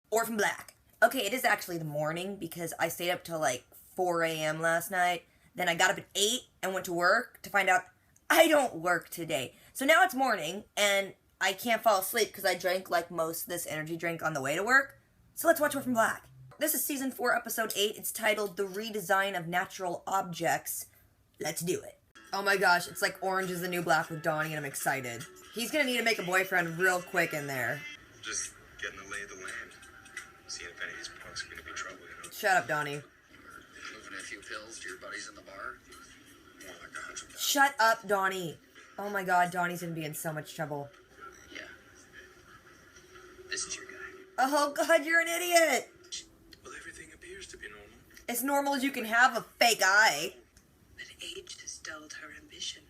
Orphan Black. Okay, it is actually the morning because I stayed up till like 4 a.m. last night. Then I got up at 8 and went to work to find out I don't work today. So now it's morning and I can't fall asleep because I drank like most of this energy drink on the way to work. So let's watch Orphan Black. This is season 4, episode 8. It's titled The Redesign of Natural Objects. Let's do it. Oh my gosh, it's like Orange is the New Black with Donnie and I'm excited. He's gonna need to make a boyfriend real quick in there. Just getting the lay of the land. Seeing if any of these punks are gonna be trouble, you know? Shut up, Donnie. Moving a few pills to your buddies in the bar. More like 100,000. Shut up, Donnie. Oh my god, Donnie's gonna be in so much trouble. Yeah. This is your guy. Oh god, you're an idiot! Well, everything appears to be normal. As normal as you can have a fake eye. But age has dulled her ambition.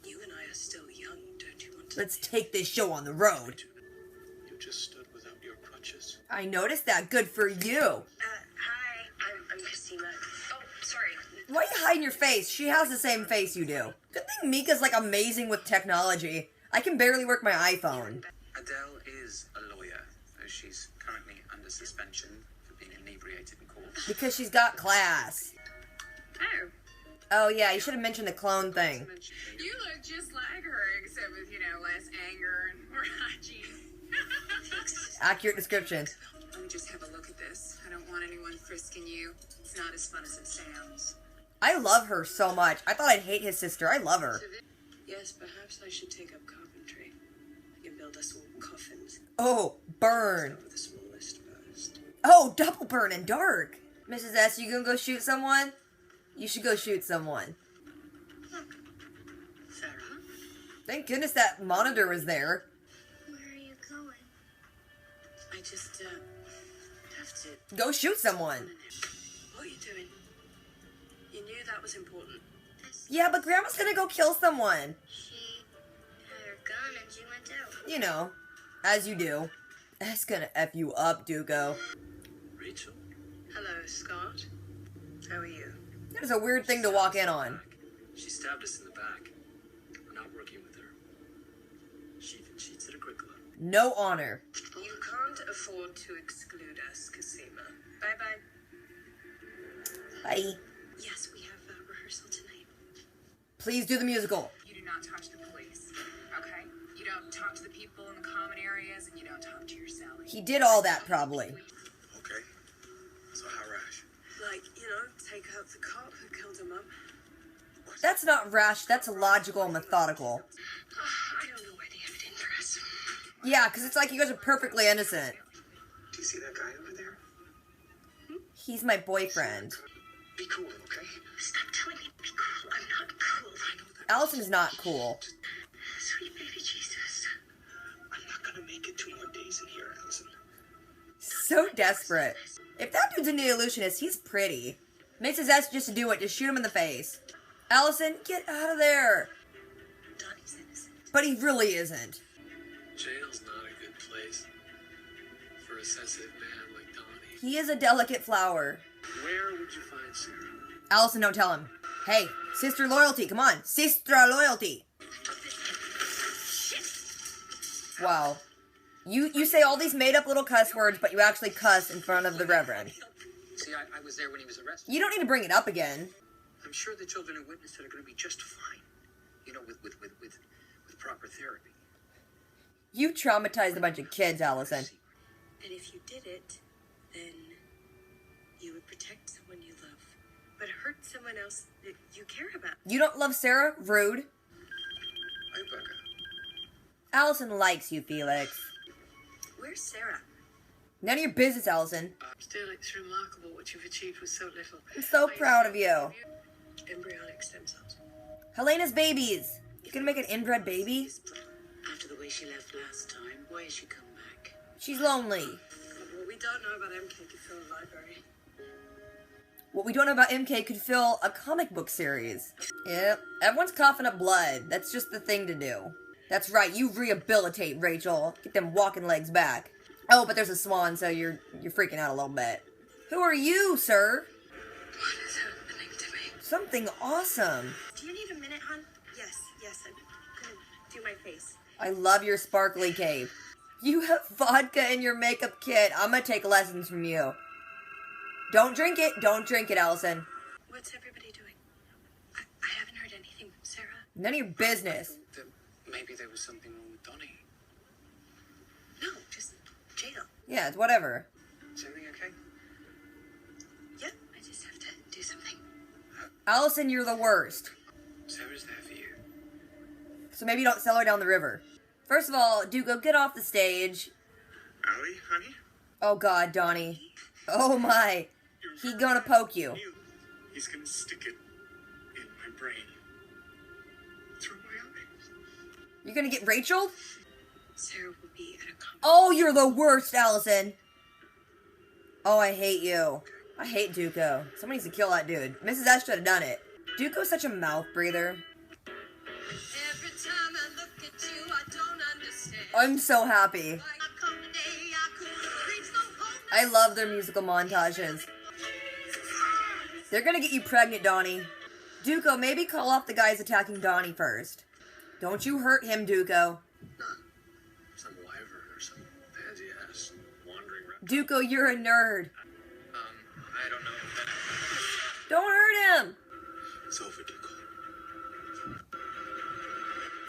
You and I are still young, don't you want to? Let's take this show on the road. You just stood without your crutches. I noticed that. Good for you. Hi, I'm Christina. Oh, sorry. Why are you hiding your face? She has the same face you do. Good thing Mika's like amazing with technology. I can barely work my iPhone. Adele is a lawyer, though she's currently under suspension for being inebriated in court. Because she's got class. Oh. Oh yeah, you should have mentioned the clone thing. You look just like her, except with, less anger and more hygiene. Accurate description. Let me just have a look at this. I don't want anyone frisking you. It's not as fun as it sounds. I love her so much. I thought I'd hate his sister. I love her. Yes, perhaps I should take up carpentry. I can build us all coffins. Oh, burn. With the smallest first. Oh, double burn and dark. Mrs. S, you gonna go shoot someone? You should go shoot someone. Sarah? Thank goodness that monitor was there. Where are you going? I just, have to... Go shoot someone. What are you doing? You knew that was important. Yeah, but Grandma's gonna go kill someone. She had her gun and she went out. You know, as you do. That's gonna F you up, Duco. Rachel? Hello, Scott. How are you? That is a weird thing to walk in on. She stabbed us in the back. We're not working with her. She even cheats at Agricola. No honor. You can't afford to exclude us, Cosima. Bye-bye. Bye. Yes, we have a rehearsal tonight. Please do the musical. You do not talk to the police, okay? You don't talk to the people in the common areas, and you don't talk to your cellie. He did all that, probably. Okay. So how rash? Like, take out the cop who killed her mum. That's not rash, that's logical and methodical. I don't know where the evidence is. Yeah, because it's like you guys are perfectly innocent. Do you see that guy over there? He's my boyfriend. Be cool, okay? Stop telling me to be cool. I'm not cool. I know that. Allison's not cool. Sweet baby Jesus. I'm not gonna make it 2 more days in here, Allison. So desperate. If that dude's a illusionist, he's pretty. Mrs. S just to do it, just shoot him in the face. Allison, get out of there. Donnie's innocent. But he really isn't. Jail's not a good place for a sensitive man like Donnie. He is a delicate flower. Where would you find Sarah? Allison, don't tell him. Hey, sister loyalty, come on. Sister loyalty. Wow. You say all these made-up little cuss words, but you actually cuss in front of the Reverend. See, I was there when he was arrested. You don't need to bring it up again. I'm sure the children who witnessed it are going to be just fine. With proper therapy. You traumatized a bunch of kids, Allison. And if you did it, then you would protect someone you love, but hurt someone else that you care about. You don't love Sarah? Rude. Hi, Becca. Allison likes you, Felix. Where's Sarah? None of your business, Allison. Still, it's remarkable what you've achieved with so little. I'm so proud of you. Embryonic stem cells. Helena's babies. You gonna make an inbred baby? After the way she left last time, why has she come back? She's lonely. What we don't know about MK could fill a library. What we don't know about MK could fill a comic book series. Yep. Everyone's coughing up blood. That's just the thing to do. That's right, you rehabilitate, Rachel. Get them walking legs back. Oh, but there's a swan, so you're freaking out a little bit. Who are you, sir? What is happening to me? Something awesome. Do you need a minute, hon? Yes, I'm gonna do my face. I love your sparkly cape. You have vodka in your makeup kit. I'm gonna take lessons from you. Don't drink it. Don't drink it, Allison. What's everybody doing? I haven't heard anything from Sarah. None of your business. Maybe there was something wrong with Donnie. No, just jail. Yeah, it's whatever. Is everything okay? Yep, I just have to do something. Allison, you're the worst. Sarah's there for you. So maybe don't sell her down the river. First of all, Duco, get off the stage. Allie, honey? Oh God, Donnie. Oh my. He gonna poke you. He's gonna stick it in my brain. Through my eyes. You're gonna get Rachel? Sarah will be at a conference. Oh, you're the worst, Allison. Oh, I hate you. I hate Duco. Somebody needs to kill that dude. Mrs. S should have done it. Duco's such a mouth breather. Every time I look at you, I don't understand. I'm so happy. I love their musical montages. They're gonna get you pregnant, Donnie. Duco, maybe call off the guys attacking Donnie first. Don't you hurt him, Duco. Some wyvern or some pansy ass wandering around. Duco, you're a nerd. I don't know if that... Don't hurt him. It's over, Duco.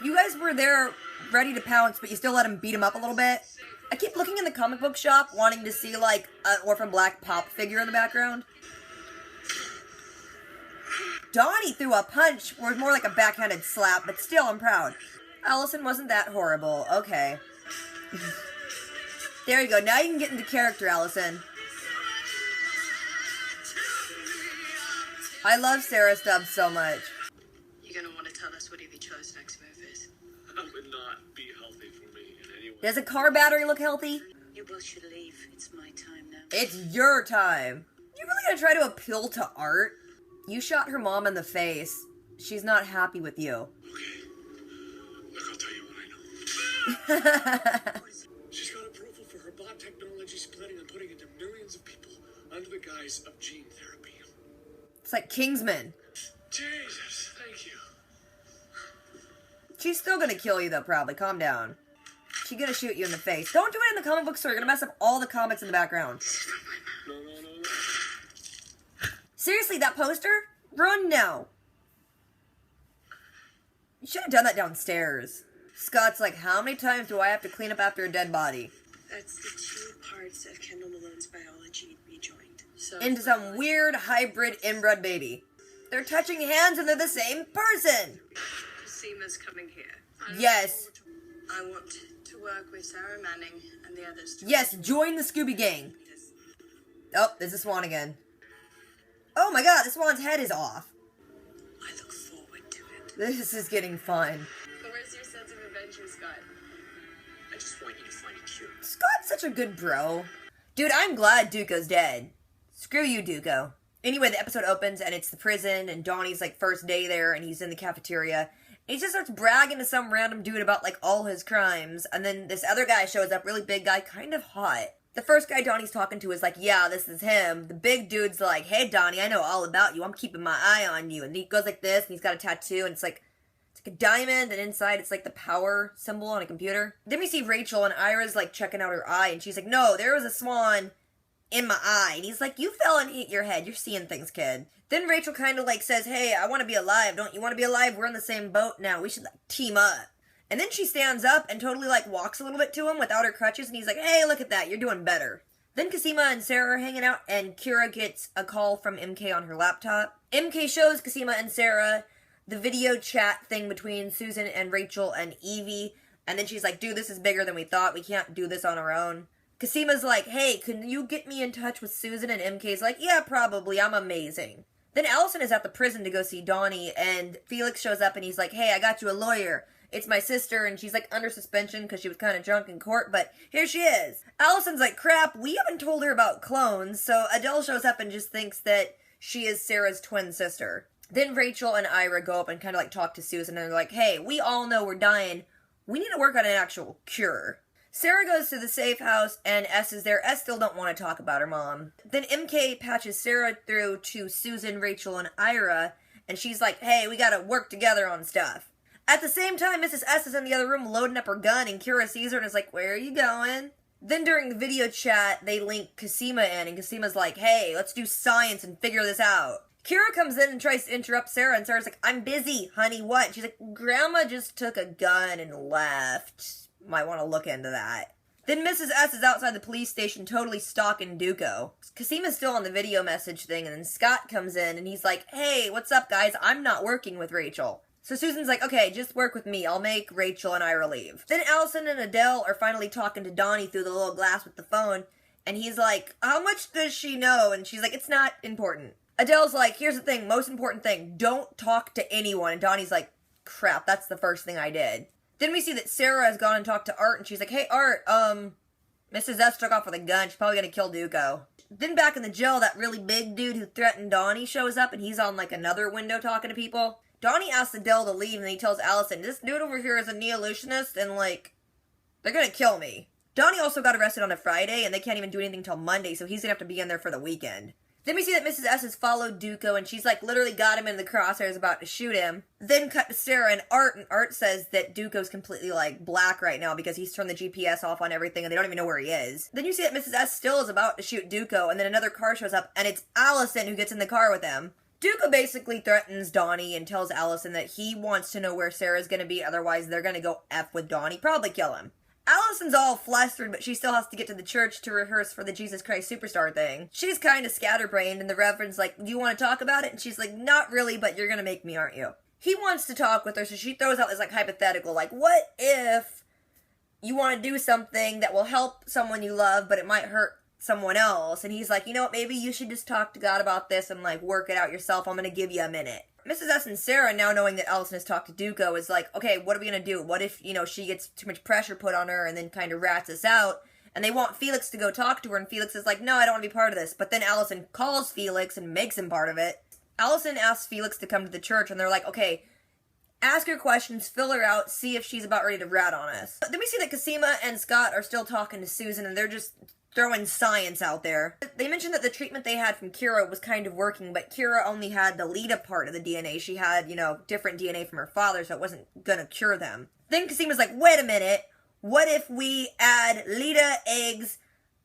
You guys were there ready to pounce, but you still let him beat him up a little bit. I keep looking in the comic book shop, wanting to see, like, an Orphan Black pop figure in the background. Donnie threw a punch, or more like a backhanded slap, but still, I'm proud. Allison wasn't that horrible. Okay. There you go. Now you can get into character, Allison. I love Sarah Stubbs so much. You're gonna want to tell us what Evie-Cho's next move is. That would not be healthy for me in any way. Does a car battery look healthy? You both should leave. It's my time now. It's your time. You really gonna try to appeal to Art? You shot her mom in the face. She's not happy with you. Okay. Look, I'll tell you what I know. She's got approval for her bot technology she's planning on putting into millions of people under the guise of gene therapy. It's like Kingsman. Jesus, thank you. She's still gonna kill you though, probably. Calm down. She's gonna shoot you in the face. Don't do it in the comic book store. You're gonna mess up all the comics in the background. No. Seriously, that poster? Run now. You should have done that downstairs. Scott's like, how many times do I have to clean up after a dead body? That's the two parts of Kendall Malone's biology rejoined. So Into some weird hybrid inbred baby. They're touching hands and they're the same person. Casima's coming here. Yes. I want to work with Sarah Manning and the others. Yes, join the Scooby Gang. Oh, there's a swan again. Oh my god, the swan's head is off. I look forward to it. This is getting fun. Where's your sense of adventure, Scott? I just want you to find a cure. Scott's such a good bro. Dude, I'm glad Duco's dead. Screw you, Duco. Anyway, the episode opens and it's the prison and Donnie's like first day there and he's in the cafeteria. And he just starts bragging to some random dude about like all his crimes. And then this other guy shows up, really big guy, kind of hot. The first guy Donnie's talking to is like, yeah, this is him. The big dude's like, hey, Donnie, I know all about you. I'm keeping my eye on you. And he goes like this, and he's got a tattoo, and it's like a diamond, and inside it's like the power symbol on a computer. Then we see Rachel, and Ira's like checking out her eye, and she's like, no, there was a swan in my eye. And he's like, you fell and hit your head. You're seeing things, kid. Then Rachel kind of like says, hey, I want to be alive. Don't you want to be alive? We're in the same boat now. We should like team up. And then she stands up and totally, like, walks a little bit to him without her crutches, and he's like, hey, look at that, you're doing better. Then Cosima and Sarah are hanging out, and Kira gets a call from MK on her laptop. MK shows Cosima and Sarah the video chat thing between Susan and Rachel and Evie, and then she's like, dude, this is bigger than we thought, we can't do this on our own. Cosima's like, hey, can you get me in touch with Susan? And MK's like, yeah, probably, I'm amazing. Then Allison is at the prison to go see Donnie, and Felix shows up, and he's like, hey, I got you a lawyer. It's my sister, and she's, like, under suspension because she was kind of drunk in court, but here she is. Allison's like, crap, we haven't told her about clones, so Adele shows up and just thinks that she is Sarah's twin sister. Then Rachel and Ira go up and kind of, like, talk to Susan, and they're like, hey, we all know we're dying. We need to work on an actual cure. Sarah goes to the safe house, and S is there. S still don't want to talk about her mom. Then MK patches Sarah through to Susan, Rachel, and Ira, and she's like, hey, we gotta work together on stuff. At the same time, Mrs. S is in the other room loading up her gun, and Kira sees her and is like, where are you going? Then during the video chat, they link Cosima in, and Cosima's like, hey, let's do science and figure this out. Kira comes in and tries to interrupt Sarah, and Sarah's like, I'm busy, honey, what? And she's like, Grandma just took a gun and left. Might want to look into that. Then Mrs. S is outside the police station totally stalking Duco. Cosima's still on the video message thing, and then Scott comes in, and he's like, hey, what's up, guys? I'm not working with Rachel. So Susan's like, okay, just work with me. I'll make Rachel and Ira leave. Then Allison and Adele are finally talking to Donnie through the little glass with the phone, and he's like, how much does she know? And she's like, it's not important. Adele's like, here's the thing, most important thing, don't talk to anyone. And Donnie's like, crap, that's the first thing I did. Then we see that Sarah has gone and talked to Art, and she's like, hey, Art, Mrs. S took off with a gun. She's probably gonna kill Duco. Then back in the jail, that really big dude who threatened Donnie shows up, and he's on, like, another window talking to people. Donnie asks Adele to leave, and he tells Allison, this dude over here is a neo-illusionist, and, like, they're gonna kill me. Donnie also got arrested on a Friday, and they can't even do anything till Monday, so he's gonna have to be in there for the weekend. Then we see that Mrs. S has followed Duco, and she's, like, literally got him in the crosshairs about to shoot him. Then cut to Sarah and Art says that Duco's completely, like, black right now because he's turned the GPS off on everything, and they don't even know where he is. Then you see that Mrs. S still is about to shoot Duco, and then another car shows up, and it's Allison who gets in the car with him. Duco basically threatens Donnie and tells Allison that he wants to know where Sarah's gonna be, otherwise they're gonna go F with Donnie, probably kill him. Allison's all flustered, but she still has to get to the church to rehearse for the Jesus Christ Superstar thing. She's kind of scatterbrained, and the Reverend's like, do you want to talk about it? And she's like, not really, but you're gonna make me, aren't you? He wants to talk with her, so she throws out this, like, hypothetical, like, what if you want to do something that will help someone you love, but it might hurt someone else? And he's like, you know what, maybe you should just talk to God about this and, like, work it out yourself. I'm gonna give you a minute. Mrs. S and Sarah, now knowing that Allison has talked to Duco, is like, okay, what are we gonna do? What if, you know, she gets too much pressure put on her and then kind of rats us out? And they want Felix to go talk to her, and Felix is like, no, I don't want to be part of this. But then Allison calls Felix and makes him part of it. Allison asks Felix to come to the church, and they're like, okay, ask her questions, fill her out, see if she's about ready to rat on us. Then we see that Cosima and Scott are still talking to Susan, and they're just throwing science out there. They mentioned that the treatment they had from Kira was kind of working, but Kira only had the Lita part of the DNA. She had, you know, different DNA from her father, so it wasn't gonna cure them. Then Cosima's like, wait a minute, what if we add Lita eggs,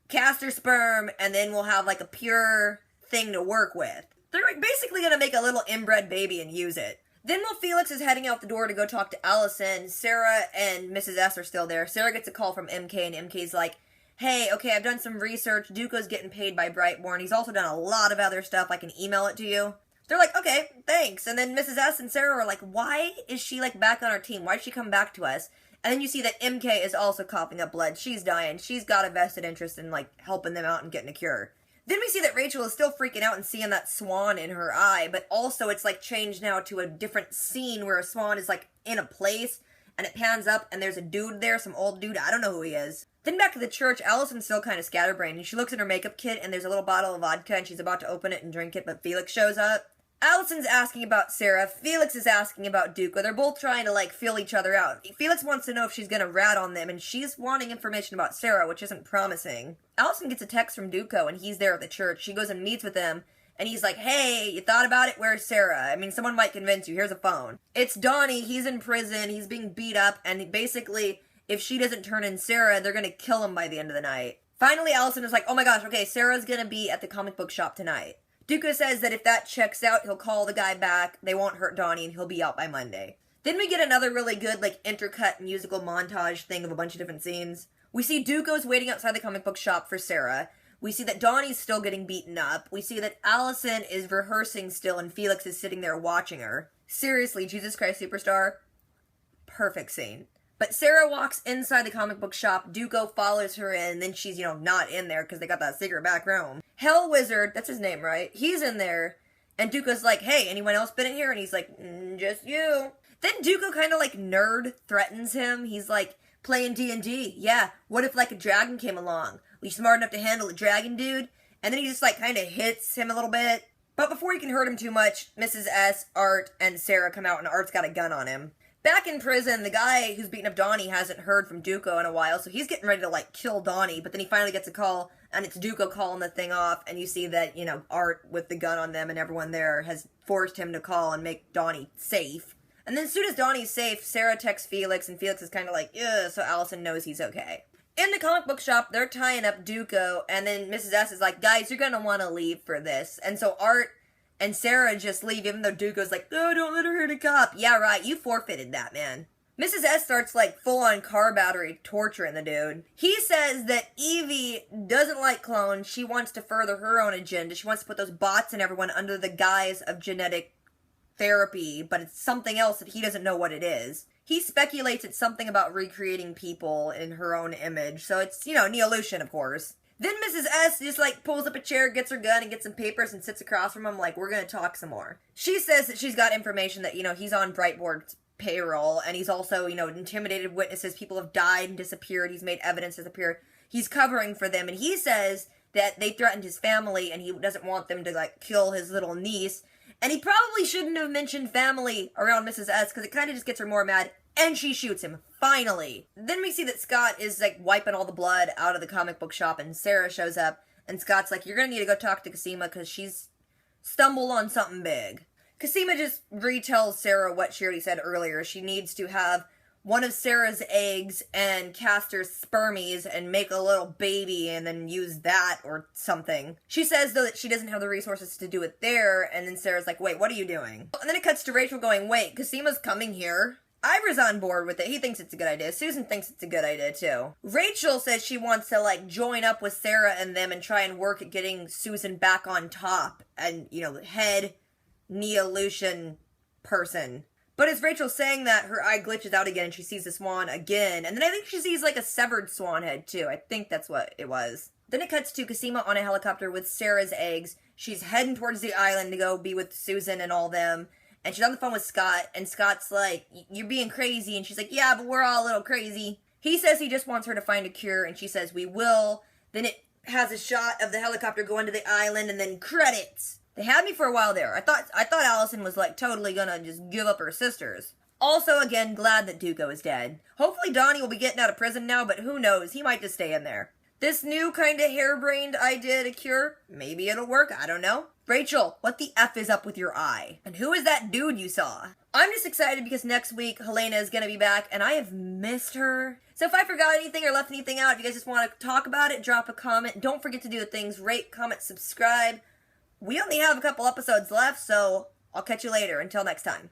castor sperm, and then we'll have, like, a pure thing to work with? They're basically gonna make a little inbred baby and use it. Then while Felix is heading out the door to go talk to Allison, Sarah and Mrs. S are still there. Sarah gets a call from MK, and MK's like, hey, okay, I've done some research. Duco's getting paid by Brightborn. He's also done a lot of other stuff. I can email it to you. They're like, okay, thanks. And then Mrs. S and Sarah are like, why is she, like, back on our team? Why did she come back to us? And then you see that MK is also coughing up blood. She's dying. She's got a vested interest in, like, helping them out and getting a cure. Then we see that Rachel is still freaking out and seeing that swan in her eye, but also it's, like, changed now to a different scene where a swan is, like, in a place, and it pans up, and there's a dude there, some old dude, I don't know who he is. Then back to the church, Allison's still kind of scatterbrained, and she looks in her makeup kit, and there's a little bottle of vodka, and she's about to open it and drink it, but Felix shows up. Allison's asking about Sarah, Felix is asking about Duco. They're both trying to, like, feel each other out. Felix wants to know if she's gonna rat on them, and she's wanting information about Sarah, which isn't promising. Allison gets a text from Duco, and he's there at the church. She goes and meets with him, and he's like, hey, you thought about it? Where's Sarah? I mean, someone might convince you. Here's a phone. It's Donnie. He's in prison. He's being beat up, and basically, if she doesn't turn in Sarah, they're gonna kill him by the end of the night. Finally, Allison is like, oh my gosh, okay, Sarah's gonna be at the comic book shop tonight. Duco says that if that checks out, he'll call the guy back, they won't hurt Donnie, and he'll be out by Monday. Then we get another really good, like, intercut musical montage thing of a bunch of different scenes. We see Duco's waiting outside the comic book shop for Sarah. We see that Donnie's still getting beaten up. We see that Allison is rehearsing still, and Felix is sitting there watching her. Seriously, Jesus Christ Superstar, perfect scene. But Sarah walks inside the comic book shop, Duco follows her in, and then she's, you know, not in there because they got that secret back room. Hell Wizard, that's his name, right? He's in there, and Duco's like, hey, anyone else been in here? And he's like, just you. Then Duco kind of, like, nerd threatens him. He's like, playing D&D, yeah, what if, like, a dragon came along? Are you smart enough to handle a dragon, dude? And then he just, like, kind of hits him a little bit. But before he can hurt him too much, Mrs. S, Art, and Sarah come out, and Art's got a gun on him. Back in prison, the guy who's beating up Donnie hasn't heard from Duco in a while, so he's getting ready to, like, kill Donnie, but then he finally gets a call, and it's Duco calling the thing off, and you see that, you know, Art with the gun on them and everyone there has forced him to call and make Donnie safe. And then as soon as Donnie's safe, Sarah texts Felix, and Felix is kind of like, ugh, so Allison knows he's okay. In the comic book shop, they're tying up Duco, and then Mrs. S is like, guys, you're gonna want to leave for this. And so Art and Sarah just leave, even though Duco's like, oh, don't let her hurt a cop. Yeah, right, you forfeited that, man. Mrs. S starts, like, full-on car battery torturing the dude. He says that Evie doesn't like clones. She wants to further her own agenda. She wants to put those bots in everyone under the guise of genetic therapy, but it's something else that he doesn't know what it is. He speculates it's something about recreating people in her own image, so it's, you know, Neolution, of course. Then Mrs. S just, like, pulls up a chair, gets her gun, and gets some papers and sits across from him like, we're gonna talk some more. She says that she's got information that, you know, he's on Brightboard's payroll, and he's also, you know, intimidated witnesses. People have died and disappeared. He's made evidence disappear. He's covering for them, and he says that they threatened his family, and he doesn't want them to, like, kill his little niece. And he probably shouldn't have mentioned family around Mrs. S, because it kind of just gets her more mad, and she shoots him, finally. Then we see that Scott is, like, wiping all the blood out of the comic book shop, and Sarah shows up, and Scott's like, you're gonna need to go talk to Cosima, because she's stumbled on something big. Cosima just retells Sarah what she already said earlier. She needs to have one of Sarah's eggs and Castor's spermies and make a little baby and then use that or something. She says, though, that she doesn't have the resources to do it there, and then Sarah's like, wait, what are you doing? And then it cuts to Rachel going, wait, Cosima's coming here? Ira's on board with it. He thinks it's a good idea. Susan thinks it's a good idea, too. Rachel says she wants to, like, join up with Sarah and them and try and work at getting Susan back on top and, you know, head Neolution person. But as Rachel's saying that, her eye glitches out again and she sees the swan again. And then I think she sees, like, a severed swan head, too. I think that's what it was. Then it cuts to Cosima on a helicopter with Sarah's eggs. She's heading towards the island to go be with Susan and all them. And she's on the phone with Scott, and Scott's like, you're being crazy. And she's like, yeah, but we're all a little crazy. He says he just wants her to find a cure, and she says, we will. Then it has a shot of the helicopter going to the island, and then credits. They had me for a while there. I thought Allison was, like, totally gonna just give up her sisters. Also, again, glad that Duco is dead. Hopefully Donnie will be getting out of prison now, but who knows? He might just stay in there. This new kind of harebrained idea to cure, maybe it'll work, I don't know. Rachel, what the F is up with your eye? And who is that dude you saw? I'm just excited because next week Helena is gonna be back, and I have missed her. So if I forgot anything or left anything out, if you guys just want to talk about it, drop a comment. Don't forget to do the things, rate, comment, subscribe. We only have a couple episodes left, so I'll catch you later. Until next time.